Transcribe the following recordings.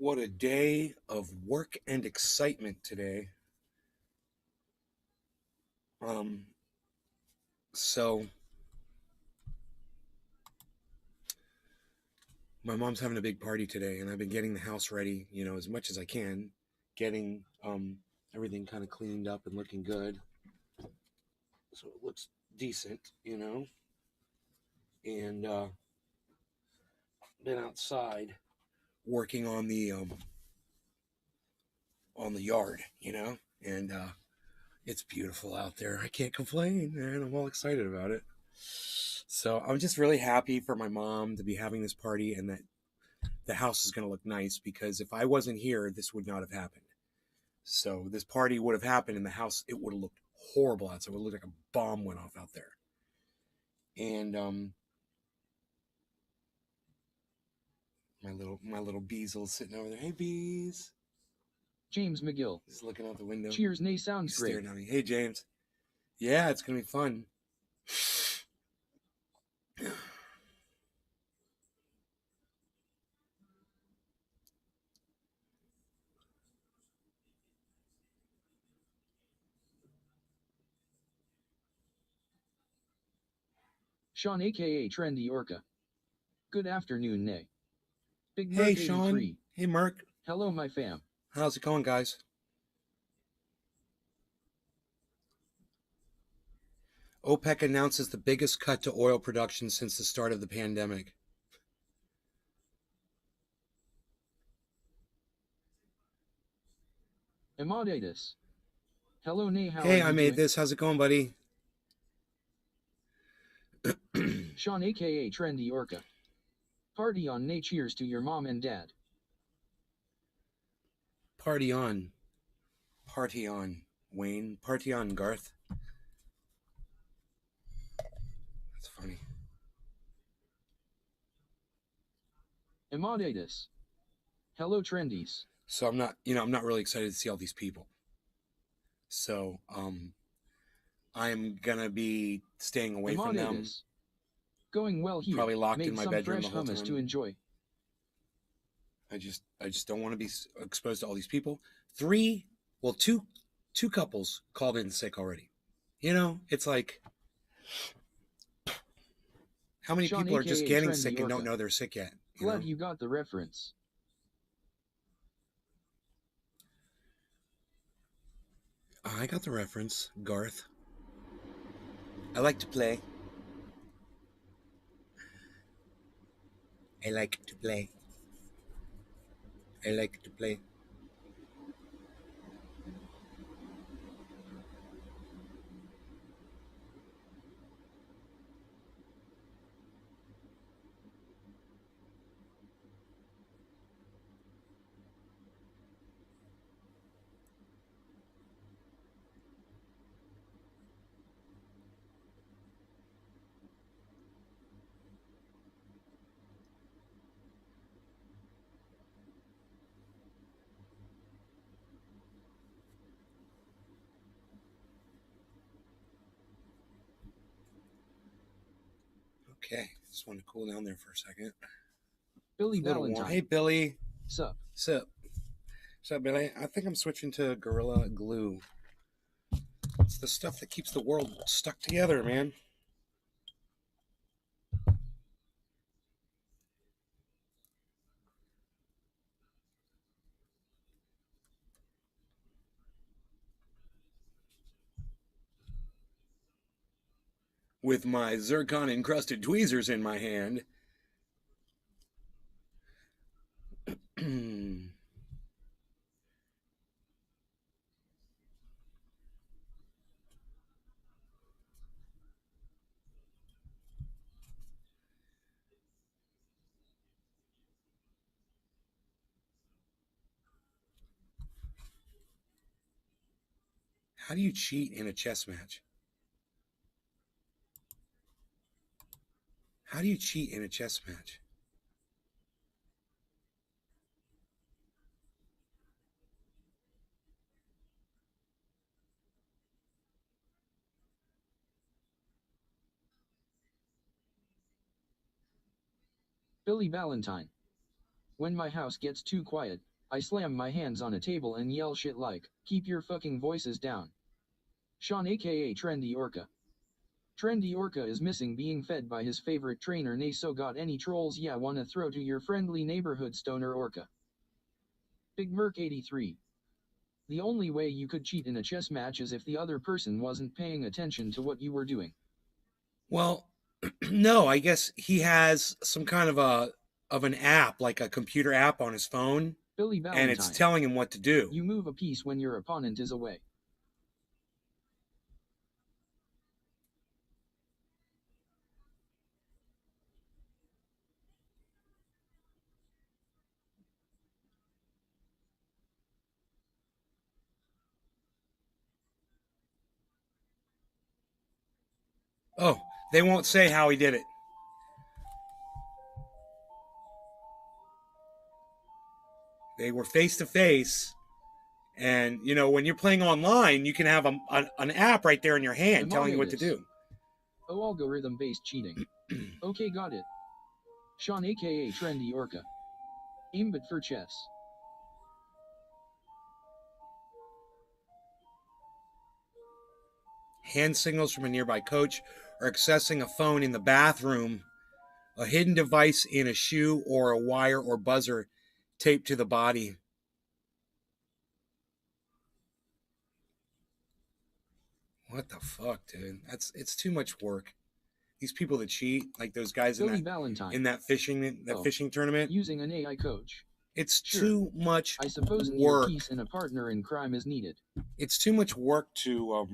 What a day of work and excitement today. Um, so my mom's having a big party today, and I've been getting the house ready, as much as I can, getting everything kind of cleaned up and looking good, so it looks decent. And been outside working on the yard, and it's beautiful out there. I can't complain, man. I'm all excited about it. So I'm just really happy for my mom to be having this party and that the house is going to look nice, because if I wasn't here, this would not have happened. So this party would have happened in the house. It would have looked horrible outside. It would look like a bomb went off out there. And my little Beezle sitting over there. Hey, Bees. James McGill. He's looking out the window. Cheers, Nay sounds great. Staring at me. Hey, James. Yeah, it's going to be fun. Sean, aka Trendy Orca. Good afternoon, Nay. Big Hey, Merc Sean. 83. Hey, Merc. Hello, my fam. How's it going, guys? OPEC announces the biggest cut to oil production since the start of the pandemic. Amadeus. Hello, Nay. How Hey, are I you made doing? this. How's it going, buddy? Sean, aka Trendy Orca. Party on, Nay. Cheers to your mom and dad. Party on. Party on, Wayne. Party on, Garth. That's funny. Amadeus. Hello, Trendies. So I'm not really excited to see all these people. So I'm gonna be staying away from them. Amadeus. Going well here. Probably locked Made in my some bedroom fresh the whole hummus time. to enjoy. I just don't want to be exposed to all these people. Two couples called in sick already. It's like, how many Sean, people are just aka getting Trendy sick and don't Orca. know they're sick yet? Glad you got the reference. I got the reference, Garth. I like to play. I like to play. I like to play. Okay, just want to cool down there for a second. Billy Valentine. Hey, Billy. Sup? Sup, Billy? I think I'm switching to Gorilla Glue. It's the stuff that keeps the world stuck together, man. With my zircon-encrusted tweezers in my hand. How do you cheat in a chess match? How do you cheat in a chess match? Billy Valentine. When my house gets too quiet, I slam my hands on a table and yell shit like, keep your fucking voices down. Sean aka Trendy Orca. Trendy Orca is missing being fed by his favorite trainer Nay, so got any trolls yeah wanna throw to your friendly neighborhood stoner Orca. Big Merc 83. The only way you could cheat in a chess match is if the other person wasn't paying attention to what you were doing. Well, no, I guess he has some kind of an app, like a computer app on his phone, Billy and it's Valentine. telling him what to do. You move a piece when your opponent is away. Oh, they won't say how he did it. They were face to face. And, you know, when you're playing online, you can have an app right there in your hand telling you what to do. Oh, algorithm-based cheating. Okay, got it. Sean aka Trendy Orca. Aimbot for chess. Hand signals from a nearby coach, or accessing a phone in the bathroom, a hidden device in a shoe, or a wire or buzzer taped to the body. What the fuck, dude? It's too much work. These people that cheat, like those guys Billy Valentine. in that fishing tournament, using an AI coach. It's Sure. too much I suppose an earpiece and a partner in crime is needed. It's too much work to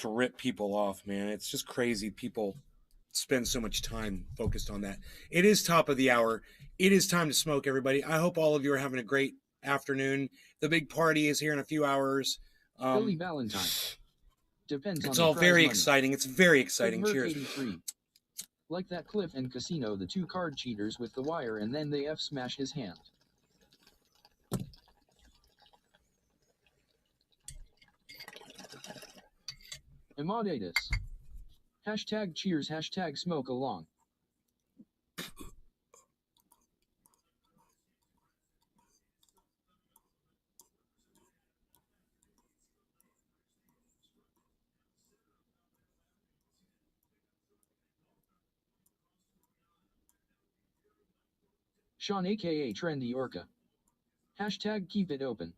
rip people off, man. It's just crazy. People spend so much time focused on that. It is top of the hour. It is time to smoke, everybody. I hope all of you are having a great afternoon. The big party is here in a few hours. Billy Valentine. Depends it's on all the very money. exciting. It's very exciting. Cheers. 83. Like that Cliff and Casino, the two card cheaters with the wire, and then they F-smash his hand. Emaudatus. Hashtag cheers, hashtag smoke along. Sean aka Trendy Orca. Hashtag keep it open.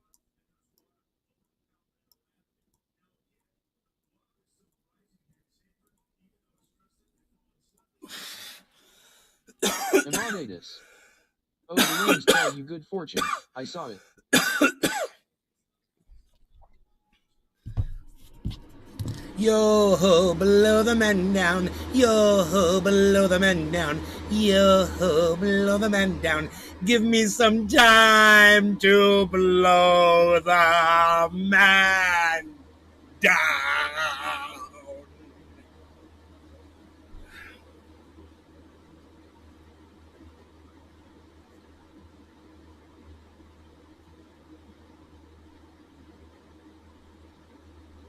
Emaudatus. Oh, the names tell you good fortune. I saw it. Yo ho, below the man down. Yo ho, below the man down. Yo ho, below the man down. Give me some time to blow the man down.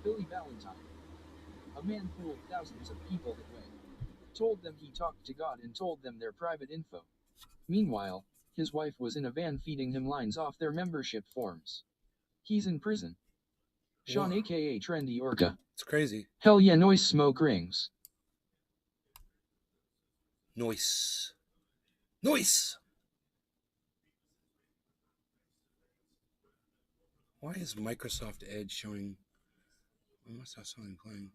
Billy Valentine. A man fooled thousands of people that way. Told them he talked to God and told them their private info. Meanwhile, his wife was in a van feeding him lines off their membership forms. He's in prison. Sean Whoa. aka Trendy Orca. It's crazy. Hell yeah, noise smoke rings. Noise. Noise! Why is Microsoft Edge showing... I must have something playing.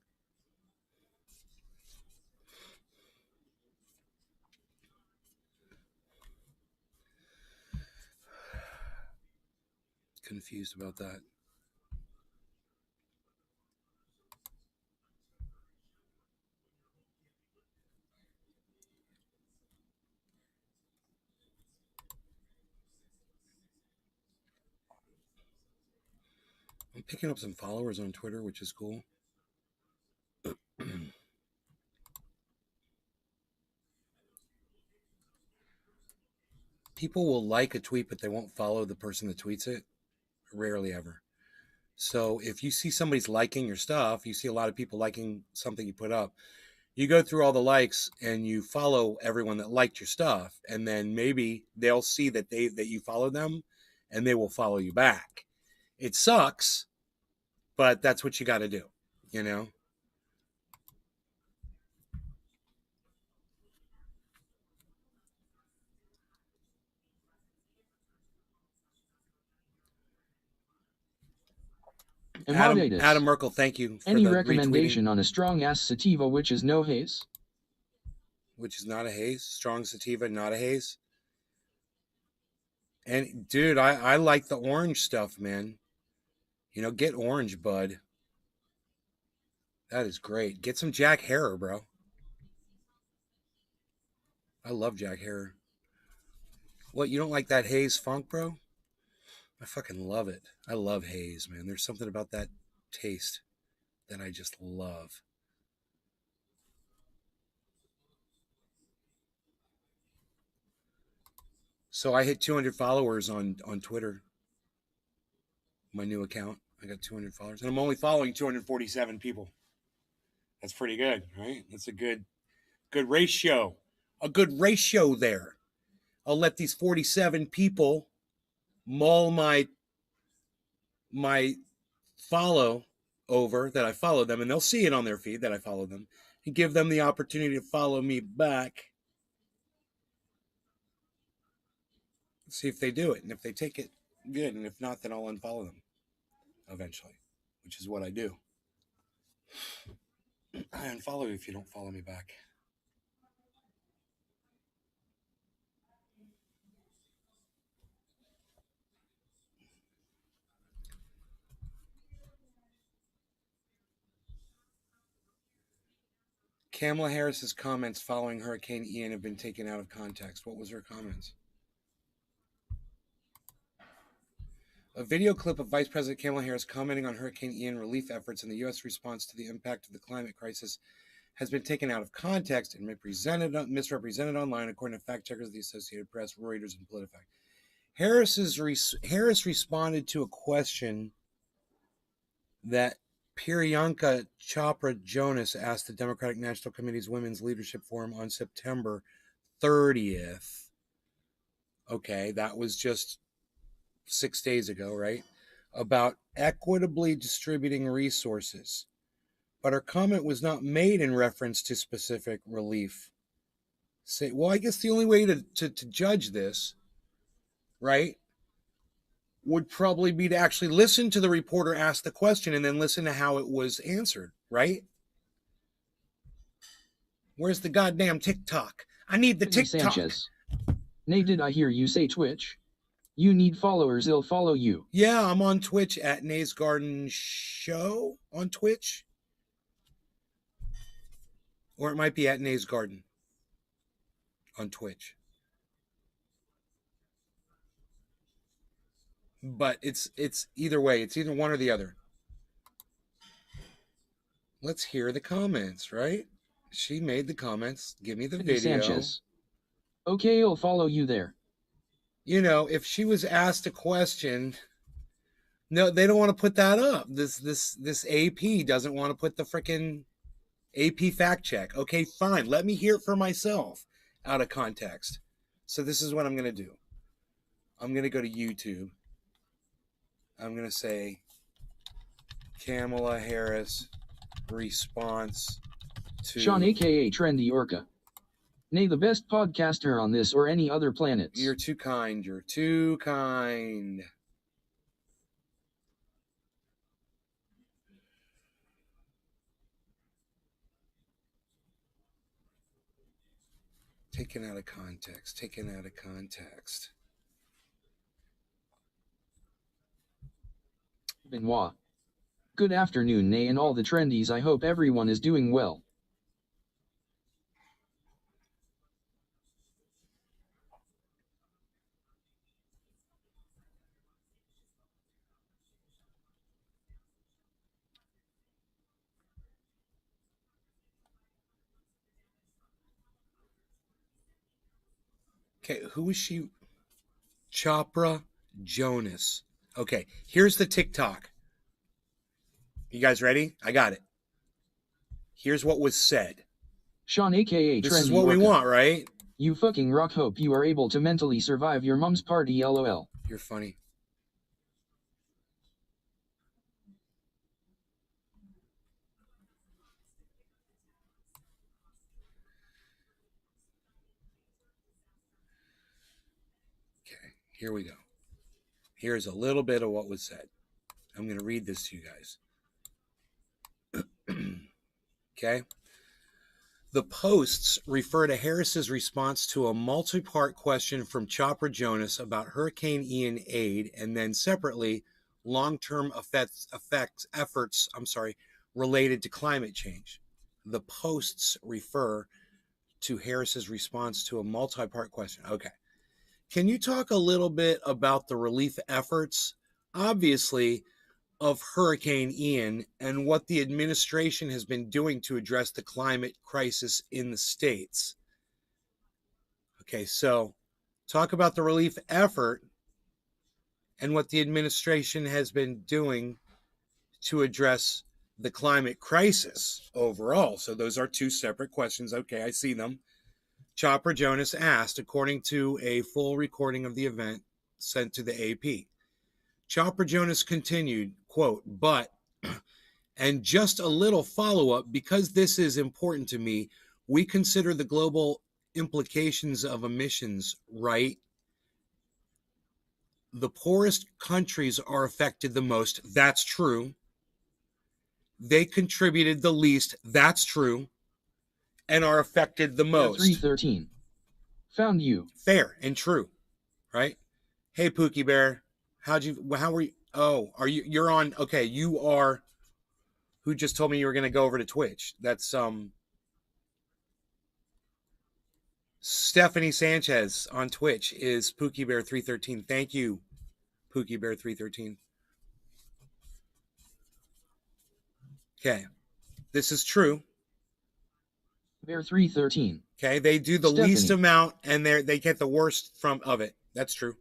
Confused about that. I'm picking up some followers on Twitter, which is cool. People will like a tweet, but they won't follow the person that tweets it. Rarely ever. So if you see somebody's liking your stuff, you see a lot of people liking something you put up, You go through all the likes and you follow everyone that liked your stuff, and then maybe they'll see that you follow them, and they will follow you back. It sucks, but that's what you got to do, you know. Adam Emoditis. Merkel, thank you for Any the recommendation retweeting. on a strong ass sativa which is no haze? Which is not a haze. Strong sativa, not a haze. And dude, I like the orange stuff, man. You know, get orange, bud. That is great. Get some Jack Herer, bro. I love Jack Herer. What, you don't like that haze funk, bro? I fucking love it. I love haze, man. There's something about that taste that I just love. So I hit 200 followers on Twitter. My new account. I got 200 followers, and I'm only following 247 people. That's pretty good, right? That's a good ratio. A good ratio there. I'll let these 47 people mull my follow over that I follow them, and they'll see it on their feed that I follow them, and give them the opportunity to follow me back. See if they do it, and if they take it, good, and if not, then I'll unfollow them eventually, which is what I do. I unfollow you if you don't follow me back. Kamala Harris's comments following Hurricane Ian have been taken out of context. What was her comments? A video clip of Vice President Kamala Harris commenting on Hurricane Ian relief efforts and the U.S. response to the impact of the climate crisis has been taken out of context and misrepresented online, according to fact checkers of the Associated Press, Reuters, and PolitiFact. Harris responded to a question that Priyanka Chopra Jonas asked the Democratic National Committee's Women's Leadership Forum on September 30th. Okay, that was just 6 days ago, right? About equitably distributing resources. But her comment was not made in reference to specific relief. Well, I guess the only way to judge this, right, would probably be to actually listen to the reporter ask the question and then listen to how it was answered, right? Where's the goddamn TikTok? I need the TikTok. Sanchez. Nay, did I hear you say Twitch? You need followers, they'll follow you. Yeah, I'm on Twitch at Nay's Garden Show on Twitch. Or it might be at Nay's Garden on Twitch. But it's either way. It's either one or the other. Let's hear the comments, right? She made the comments. Give me the video. Sanchez. Okay, I'll follow you there. You know, if she was asked a question, no, they don't want to put that up. This AP doesn't want to put the frickin' AP fact check. Okay, fine. Let me hear it for myself out of context. So this is what I'm going to do. I'm going to go to YouTube. I'm going to say Kamala Harris response to Sean, aka Trendy Orca. Nay, the best podcaster on this or any other planets. You're too kind. You're too kind. Taken out of context. Taken out of context. Benoit. Good afternoon, Nay, and all the trendies. I hope everyone is doing well. Okay, who is she? Chopra Jonas. Okay, here's the TikTok. You guys ready? I got it. Here's what was said. Sean aka This is Trendy what we Orca. want, right? You fucking rock. Hope you are able to mentally survive your mom's party, lol. You're funny. Okay, here we go. Here's a little bit of what was said. I'm going to read this to you guys. Okay? The posts refer to Harris's response to a multi-part question from Chopper Jonas about Hurricane Ian aid, and then separately long-term efforts related to climate change. The posts refer to Harris's response to a multi-part question. Okay. Can you talk a little bit about the relief efforts, obviously, of Hurricane Ian and what the administration has been doing to address the climate crisis in the States? Okay, so talk about the relief effort and what the administration has been doing to address the climate crisis overall. So those are two separate questions. Okay, I see them. Chopper Jonas asked, according to a full recording of the event sent to the AP. Chopper Jonas continued, quote, but, and just a little follow-up, because this is important to me, we consider the global implications of emissions, right? The poorest countries are affected the most. That's true. They contributed the least. That's true. And are affected the most. 313. Found you. Fair and true, right? Hey, Pookie Bear, how were you? Oh, you're on, okay, you are, who just told me you were going to go over to Twitch? That's, Stephanie Sanchez on Twitch is Pookie Bear 313. Thank you, Pookie Bear 313. Okay, this is true. Bear 313. Okay, they do the Stephanie. least amount and they get the worst of it. That's true.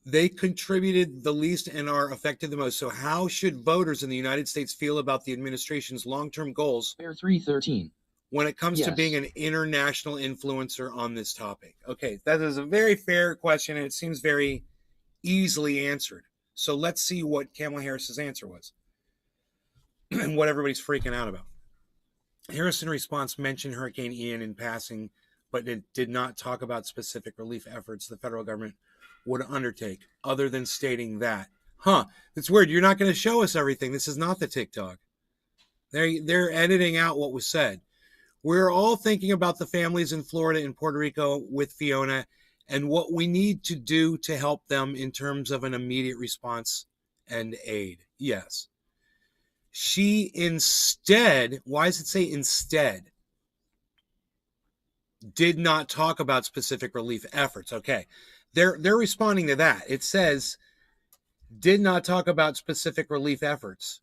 They contributed the least and are affected the most. So how should voters in the United States feel about the administration's long-term goals Bear 313. when it comes to being an international influencer on this topic? Okay, that is a very fair question, and it seems very easily answered. So let's see what Kamala Harris's answer was and what everybody's freaking out about. Harris, in response, mentioned Hurricane Ian in passing, but it did not talk about specific relief efforts the federal government would undertake, other than stating that. It's weird. You're not going to show us everything. This is not the TikTok. They're editing out what was said. We're all thinking about the families in Florida and Puerto Rico with Fiona and what we need to do to help them in terms of an immediate response and aid. Yes. She instead, why does it say instead? Did not talk about specific relief efforts. Okay. They're responding to that. It says did not talk about specific relief efforts.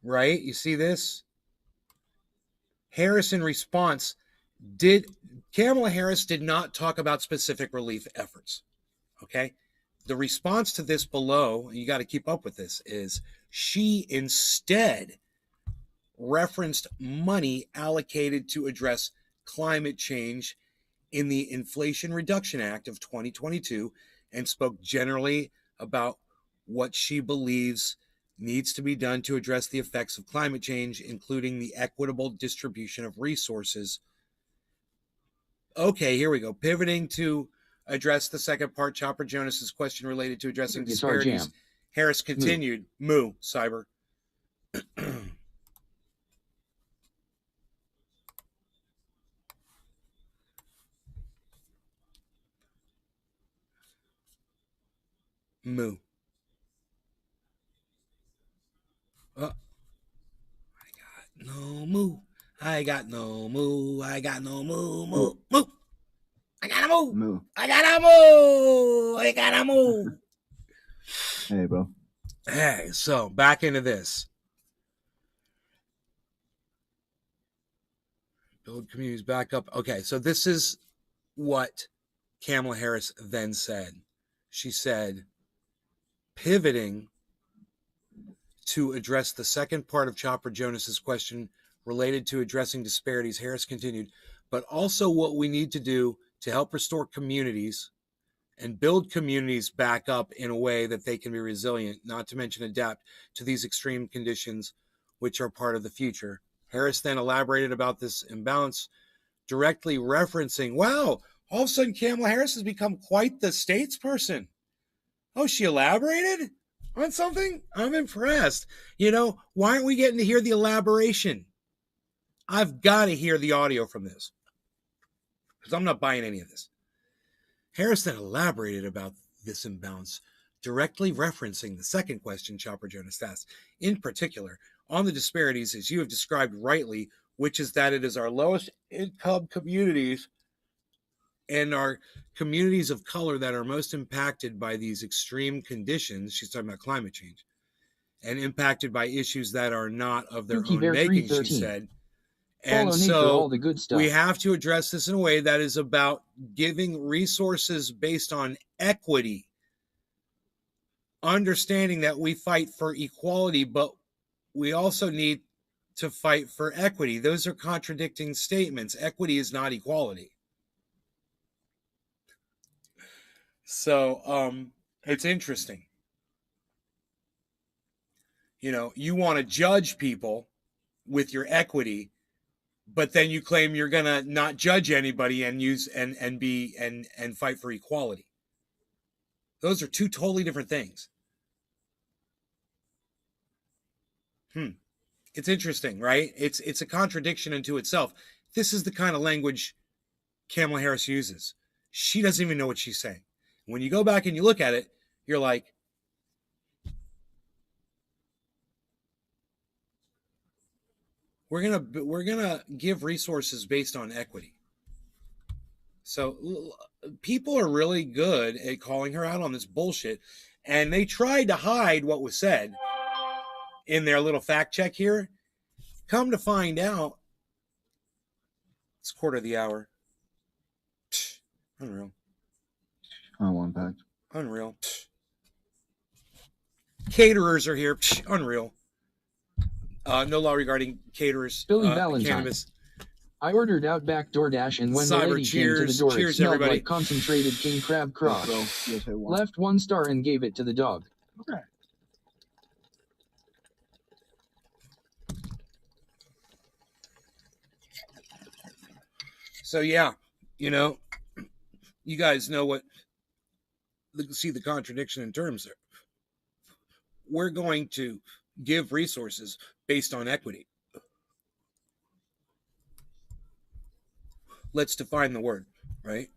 Right? You see this? Harris in response Kamala Harris did not talk about specific relief efforts. Okay? The response to this below, you got to keep up with this, is she instead referenced money allocated to address climate change in the Inflation Reduction Act of 2022 and spoke generally about what she believes needs to be done to address the effects of climate change, including the equitable distribution of resources. Okay, here we go. Pivoting to address the second part, Chopper Jonas's question related to addressing disparities. Harris continued, Moo, Cyber. Moo. I got no moo. I got no moo. I got no moo. Moo. Moo. I got a moo. Moo. I got a moo. I got a moo. Hey, bro. Hey, so back into this. Build communities back up. Okay, so this is what Kamala Harris then said. She said, pivoting to address the second part of Chopper Jonas's question related to addressing disparities, Harris continued, but also what we need to do to help restore communities and build communities back up in a way that they can be resilient, not to mention adapt to these extreme conditions, which are part of the future. Harris then elaborated about this imbalance, directly referencing, wow, all of a sudden Kamala Harris has become quite the statesperson. Oh, she elaborated on something? I'm impressed. Why aren't we getting to hear the elaboration? I've got to hear the audio from this because I'm not buying any of this. Harris then elaborated about this imbalance, directly referencing the second question Chopper Jonas asked, in particular, on the disparities, as you have described rightly, which is that it is our lowest income communities and our communities of color that are most impacted by these extreme conditions. She's talking about climate change, and impacted by issues that are not of their own making, she said. And so all the good stuff. we have to address this in a way that is about giving resources based on equity, understanding that we fight for equality, but we also need to fight for equity. Those are contradicting statements. Equity is not equality. So it's interesting. You want to judge people with your equity, but then you claim you're gonna not judge anybody and use and fight for equality. Those are two totally different things. It's interesting, right? It's a contradiction into itself. This is the kind of language Kamala Harris uses. She doesn't even know what she's saying. When you go back and you look at it, you're like, we're gonna give resources based on equity. So people are really good at calling her out on this bullshit, and they tried to hide what was said in their little fact check here. Come to find out, it's 1:15. Unreal. Unpacked. Unreal. Caterers are here. Unreal. No law regarding caterers. Billy Valentine. Cannabis. I ordered Outback DoorDash, and when Cyber, the lady cheers, came to the door, cheers, it smelled everybody. like concentrated king crab crotch. Yes, I want. Left 1 star and gave it to the dog. Okay. So yeah, you guys know what. See the contradiction in terms there. We're going to give resources based on equity. Let's define the word, right?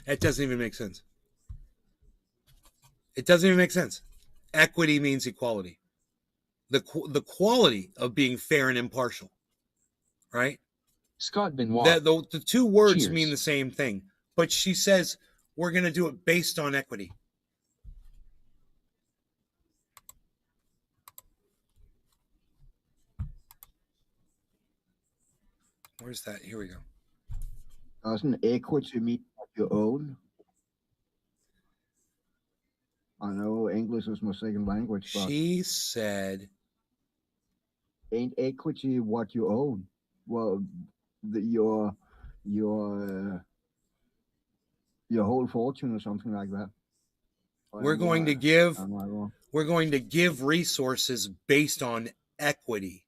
That doesn't even make sense. It doesn't even make sense. Equity means equality. The quality of being fair and impartial, right? Scott Benoit. The two words Cheers. mean the same thing, but she says we're going to do it based on equity. Where's that? Here we go. Doesn't equity mean your own? I know English is my second language, but She said, ain't equity what you own? Well, your whole fortune or something like that. we're going to give resources based on equity.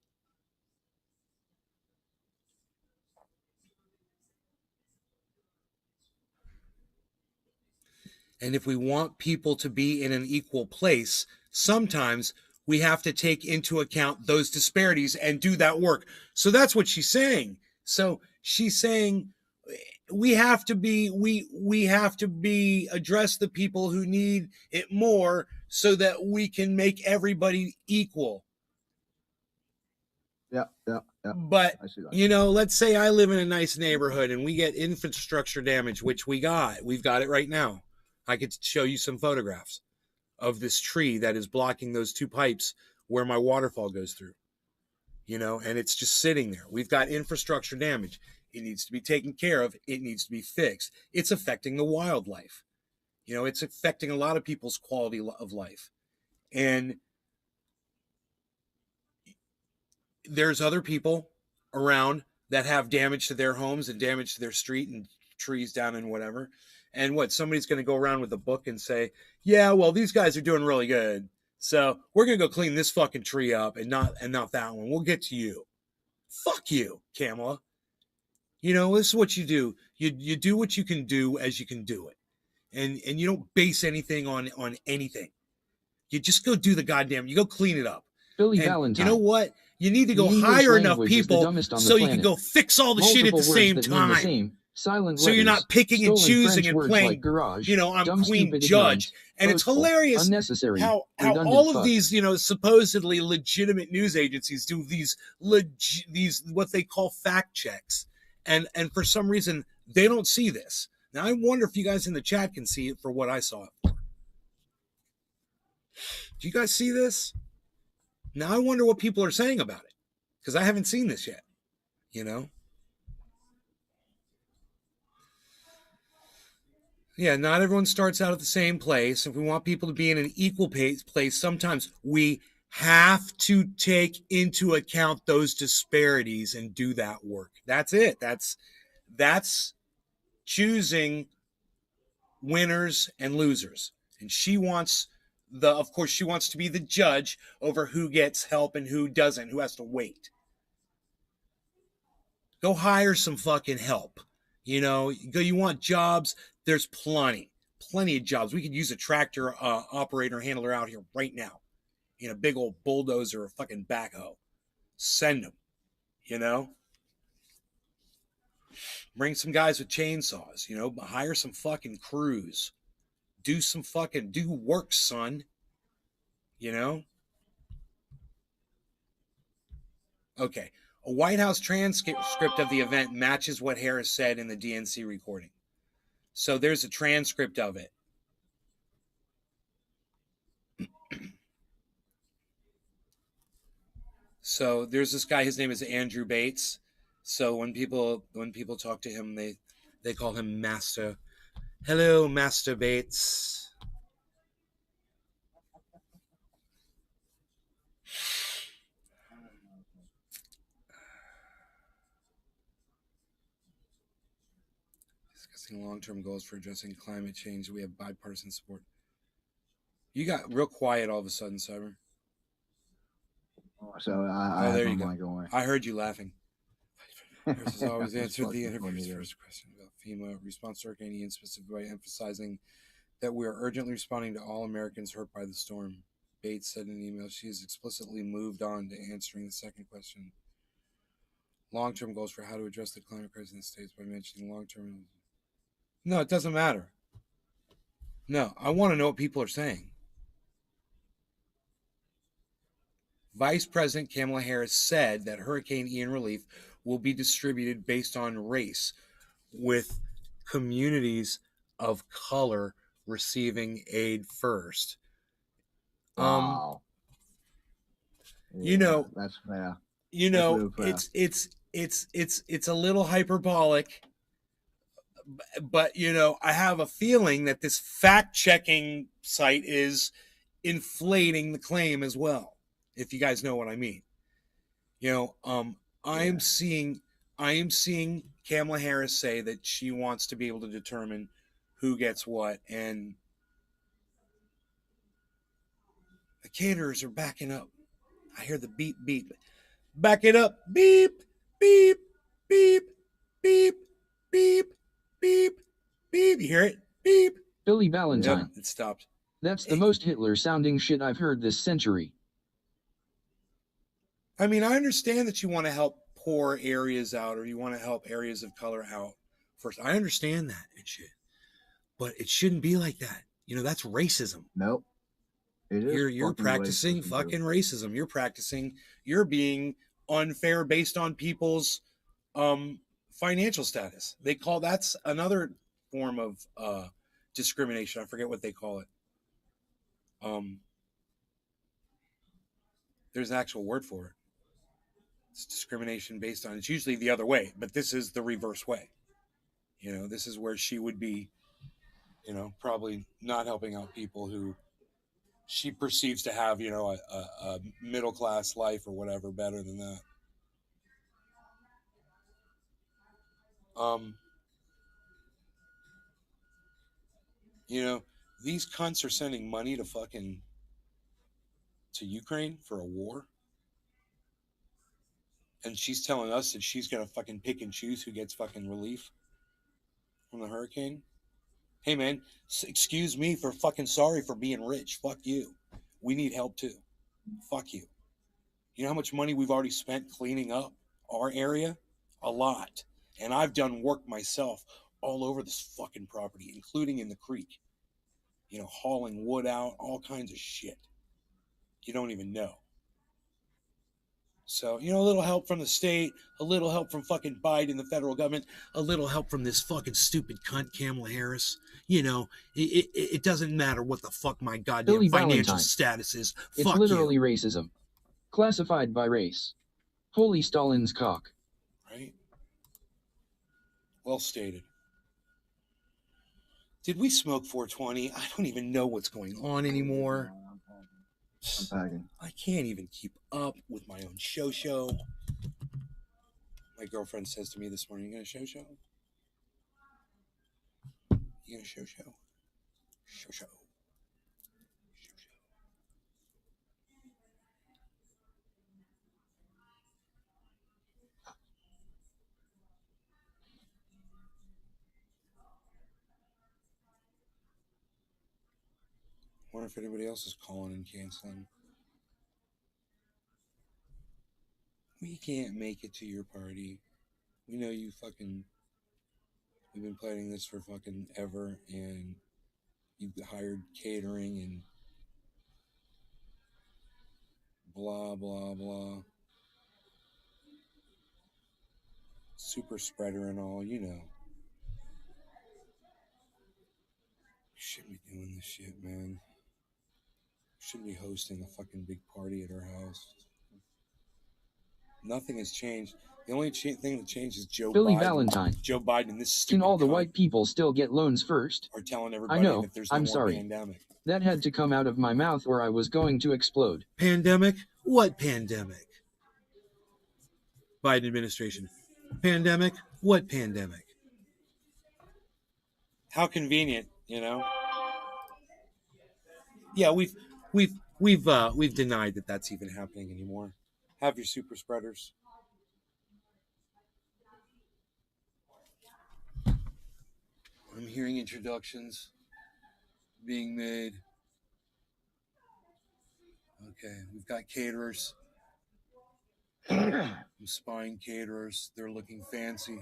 And if we want people to be in an equal place, sometimes we have to take into account those disparities and do that work. So that's what she's saying. So she's saying we have to address the people who need it more so that we can make everybody equal. Yeah. But, I see that. you know, let's say I live in a nice neighborhood and we get infrastructure damage, which we got. We've got it right now. I could show you some photographs of this tree that is blocking those two pipes where my waterfall goes through, you know, and it's just sitting there. We've got infrastructure damage. It needs to be taken care of. It needs to be fixed. It's affecting the wildlife. You know, it's affecting a lot of people's quality of life. And there's other people around that have damage to their homes and damage to their street and trees down and whatever. And what, somebody's going to go around with a book and say, yeah, well, these guys are doing really good, so we're going to go clean this fucking tree up and not that one. We'll get to you. Fuck you, Kamala. You know, this is what you do. You do what you can do as you can do it. And you don't base anything on anything. You just go do the goddamn, you go clean it up. Billy And Valentine. you know what? You need to go The English hire enough language is the people dumbest on the so you can planet. go fix all the shit at Multiple the words same that mean the time. same, silent So you're letters, not picking and stolen choosing French and words playing, like garage, you know, I'm dumb, Queen stupid, Judge. And it's boastful, hilarious unnecessary, how redundant all of fuck. these, you know, supposedly legitimate news agencies do these what they call fact checks. And for some reason, they don't see this. Now, I wonder if you guys in the chat can see it for what I saw it for. Do you guys see this? Now, I wonder what people are saying about it, because I haven't seen this yet, you know? Yeah, not everyone starts out at the same place. If we want people to be in an equal place, sometimes we have to take into account those disparities and do that work. That's it. That's choosing winners and losers. And she wants of course, she wants to be the judge over who gets help and who doesn't, who has to wait. Go hire some fucking help. You know, you want jobs? There's plenty of jobs. We could use a tractor operator handler out here right now in a big old bulldozer or fucking backhoe. Send them, you know? Bring some guys with chainsaws, you know? Hire some fucking crews. Do work, son. You know? Okay. A White House transcript of the event matches what Harris said in the DNC recording. So there's a transcript of it. So there's this guy, his name is Andrew Bates. So when people talk to him, they call him Master. Hello, Master Bates. Discussing long-term goals for addressing climate change. We have bipartisan support. You got real quiet all of a sudden, Cyber. So I there have you my go. going. I heard you laughing. Harris has always answered the interview's first question about FEMA response to Hurricane Ian, specifically by emphasizing that we are urgently responding to all Americans hurt by the storm. Bates said in an email she has explicitly moved on to answering the second question. Long-term goals for how to address the climate crisis in the States by mentioning long-term. No, it doesn't matter. No, I want to know what people are saying. Vice President Kamala Harris said that Hurricane Ian relief will be distributed based on race, with communities of color receiving aid first. Wow. You know, that's fair. You know, it's a little hyperbolic, but you know, I have a feeling that this fact-checking site is inflating the claim as well. If you guys know what I mean. You know, I am seeing Kamala Harris say that she wants to be able to determine who gets what, and the caterers are backing up. I hear the beep beep. Back it up. Beep, beep, beep, beep, beep, beep, beep. You hear it? Beep. Billy Valentine. Yep, it stopped. That's the most Hitler-sounding shit I've heard this century. I mean, I understand that you want to help poor areas out, or you want to help areas of color out first. I understand that and shit. But it shouldn't be like that. You know, that's racism. Nope. It is You're practicing fucking racism. You're being unfair based on people's financial status. They call that's another form of discrimination. I forget what they call it. There's an actual word for it. It's discrimination based on, it's usually the other way, but this is the reverse way. You know, this is where she would be, you know, probably not helping out people who she perceives to have, you know, a middle class life or whatever better than that. Um, you know, these cunts are sending money to fucking to Ukraine for a war. And she's telling us that she's gonna fucking pick and choose who gets fucking relief from the hurricane. Hey man, excuse me for fucking sorry for being rich. Fuck you. We need help too. Fuck you. You know how much money we've already spent cleaning up our area? A lot. And I've done work myself all over this fucking property, including in the creek. You know, hauling wood out, all kinds of shit. You don't even know. So, you know, a little help from the state, a little help from fucking Biden, the federal government, a little help from this fucking stupid cunt Kamala Harris. You know, it doesn't matter what the fuck my goddamn Billy financial Valentine. status is. It's Fuck literally you. racism. Classified by race. Holy Stalin's cock. Right? Well stated. Did we smoke 420? I don't even know what's going on anymore. I'm packing. I can't even keep up with my own show. My girlfriend says to me this morning, "You gonna show? You gonna show? Show. Wonder if anybody else is calling and canceling. We can't make it to your party. We know you fucking. We've been planning this for fucking ever, and you've hired catering and blah blah blah. Super spreader and all, you know. Shouldn't be doing this shit, man. Shouldn't be hosting a fucking big party at our house. Nothing has changed. The only thing that changed is Joe Billy Biden. Valentine. Joe Biden and this stupid Can all the cunt white people still get loans first? are telling everybody I know, that there's no I'm more sorry. pandemic. That had to come out of my mouth or I was going to explode. Pandemic? What pandemic? Biden administration. Pandemic? What pandemic? How convenient, you know? Yeah, we've denied that that's even happening anymore. Have your super spreaders. I'm hearing introductions being made. Okay, we've got caterers. I'm spying caterers. They're looking fancy.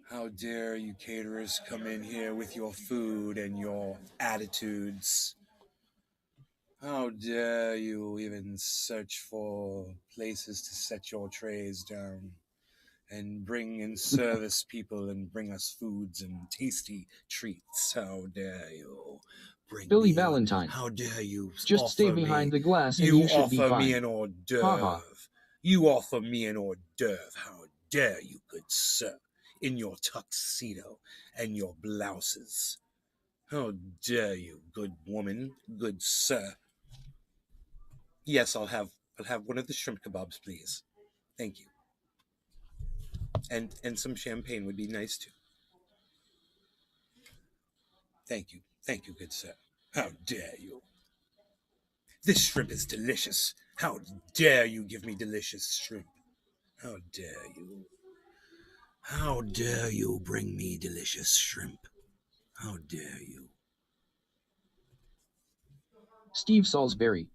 How dare you caterers come in here with your food and your attitudes? How dare you even search for places to set your trays down and bring and service people and bring us foods and tasty treats? How dare you bring Billy me Valentine. How dare you Just offer stay behind me, the glass and you should be offer fine. me an hors d'oeuvre. Ha-ha. You offer me an hors d'oeuvre. How dare you, good sir, in your tuxedo and your blouses. How dare you, good woman, good sir. Yes, I'll have one of the shrimp kebabs, please. Thank you. And some champagne would be nice too. Thank you, good sir. How dare you? This shrimp is delicious. How dare you give me delicious shrimp? How dare you? How dare you bring me delicious shrimp? How dare you? Steve Salisbury.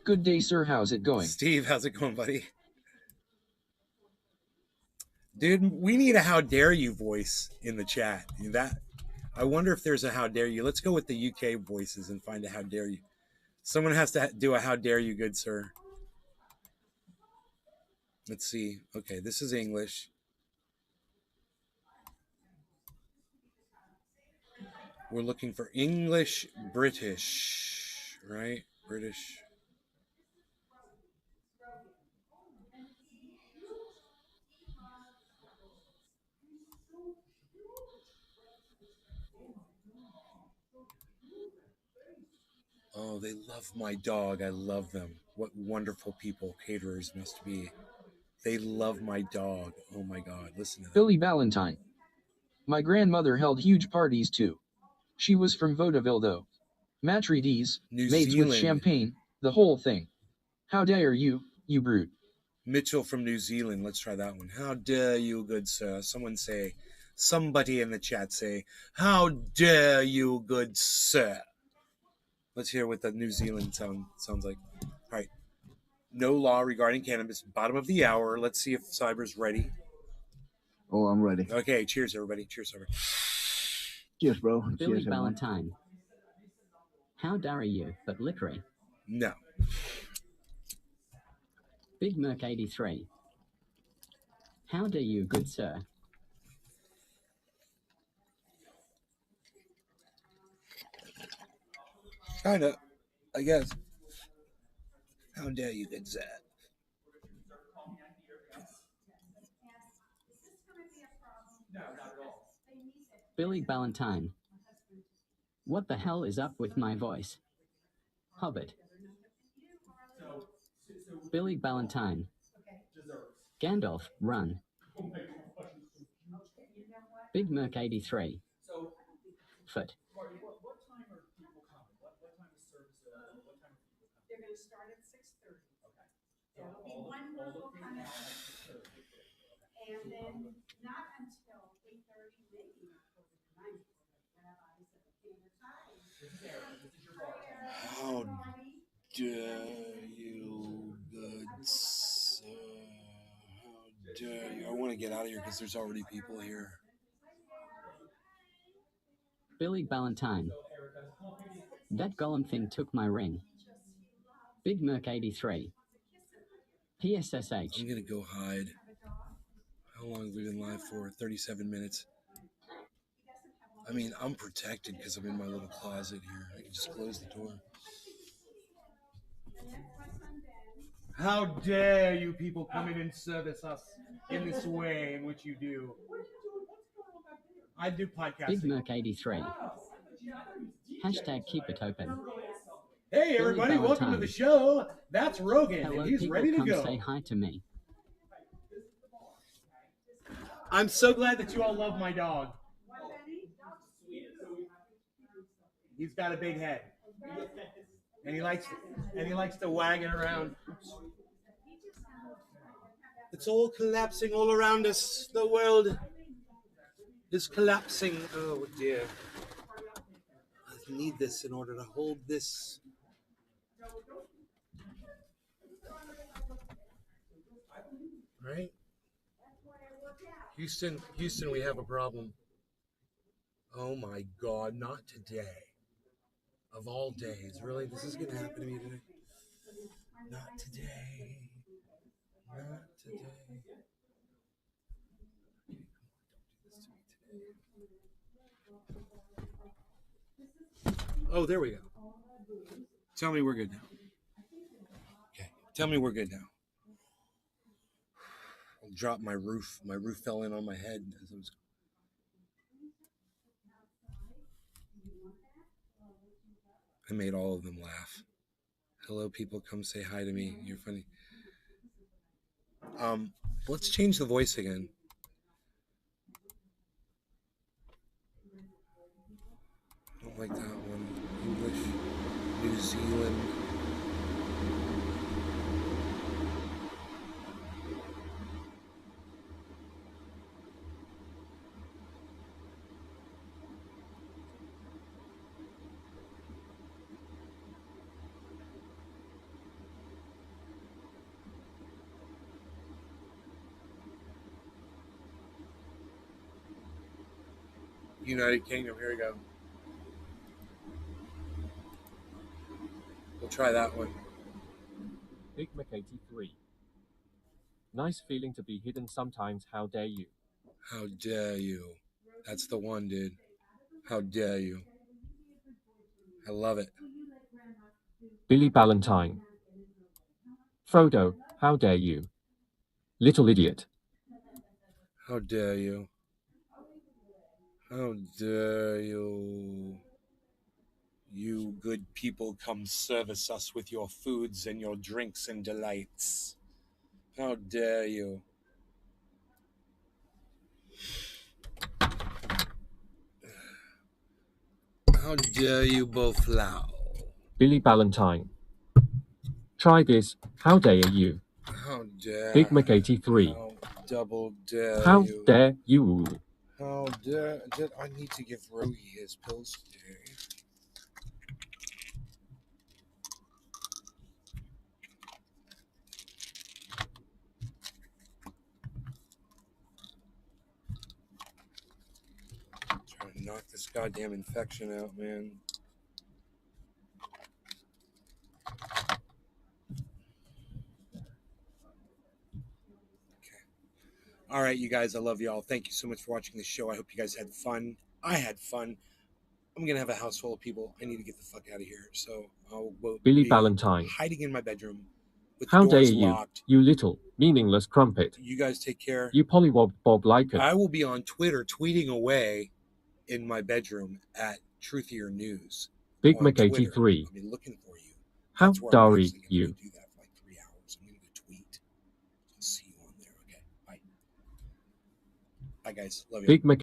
Good day, sir. How's it going? Steve, how's it going, buddy? Dude, we need a how dare you voice in the chat. I wonder if there's a how dare you. Let's go with the UK voices and find a how dare you. Someone has to do a "How dare you, good sir." Let's see. Okay, this is English. We're looking for English, British, right? British. Oh, they love my dog. I love them. What wonderful people caterers must be. They love my dog. Oh my God. Listen to them. Billy Valentine. My grandmother held huge parties too. She was from vaudeville though. Maîtrises, New maids with Zealand. champagne, the whole thing. How dare you, you brute. Mitchell from New Zealand. Let's try that one. How dare you, good sir? Somebody in the chat say, how dare you, good sir? Let's hear what the New Zealand sounds like. All right. No law regarding cannabis. Bottom of the hour. Let's see if Cyber's ready. Oh, I'm ready. Okay. Cheers, everybody. Cheers, Cyber. Cheers, bro. Billy Cheers, everyone. Valentine. How dare you, but literally. No. Big Merc 83. How dare you, good sir? Kind of, I guess. How dare you, good sir? Billy Valentine. What the hell is up with my voice? Hobbit. Billy Valentine. Gandalf, run. Big Merc 83. Foot. They're going to start at 6:30. There'll be one local coming and then not until 8:30, maybe October the 9th, rabbis at the Pena time. How dare you, good sir? How dare you? I want to get out of here because there's already people here. Billy Valentine. That golem thing took my ring. Big Merc 83. PSSH. I'm going to go hide. How long have we been live for? 37 minutes. I mean, I'm protected because I'm in my little closet here. I can just close the door. How dare you people come in and service us in this way in which you do? I do podcasting. Big Merc 83. Hashtag keep it open. Hey everybody, Billy welcome to Valentine. the show. That's Rogan, Hello, and he's people, ready to come go. say hi to me. I'm so glad that you all love my dog. He's got a big head, and he likes to wag it around. It's all collapsing all around us. The world is collapsing. Oh dear. I need this in order to hold this. Right? Houston, we have a problem. Oh my God, not today. Of all days. Really? This is going to happen to me today? Not today. Not today. Oh, there we go. Tell me we're good now. Okay. Tell me we're good now. I'll drop my roof. My roof fell in on my head as I was. I made all of them laugh. Hello, people. Come say hi to me. You're funny. Let's change the voice again. I don't like that one. English, New Zealand. United Kingdom. Here we go. We'll try that one. Big Mac 83. Nice feeling to be hidden sometimes. How dare you? How dare you? That's the one, dude. How dare you? I love it. Billy Ballantyne. Frodo, how dare you? Little idiot. How dare you? How dare you? You good people come service us with your foods and your drinks and delights. How dare you? How dare you both loud? Billy Ballantyne. Try this. How dare you? How dare Big Mac 83. How double dare How you? dare you? How dare I need to give Rogie his pills today. Trying to knock this goddamn infection out, man. All right, you guys, I love y'all. Thank you so much for watching the show. I hope you guys had fun. I had fun. I'm going to have a house full of people. I need to get the fuck out of here. So I'll Billy be Ballantyne. hiding in my bedroom with How the dare doors you, locked. you little, meaningless crumpet. You guys take care. You pollywog Bob Liker. I will be on Twitter tweeting away in my bedroom at Truthier News. Big on Mac Twitter. 83. I'll be looking for you. How That's where I'm dare actually going you? to do that for like 3 hours. I'm going to go tweet. I'll see you on there. Okay, bye. Bye, guys. Love you. Big Mac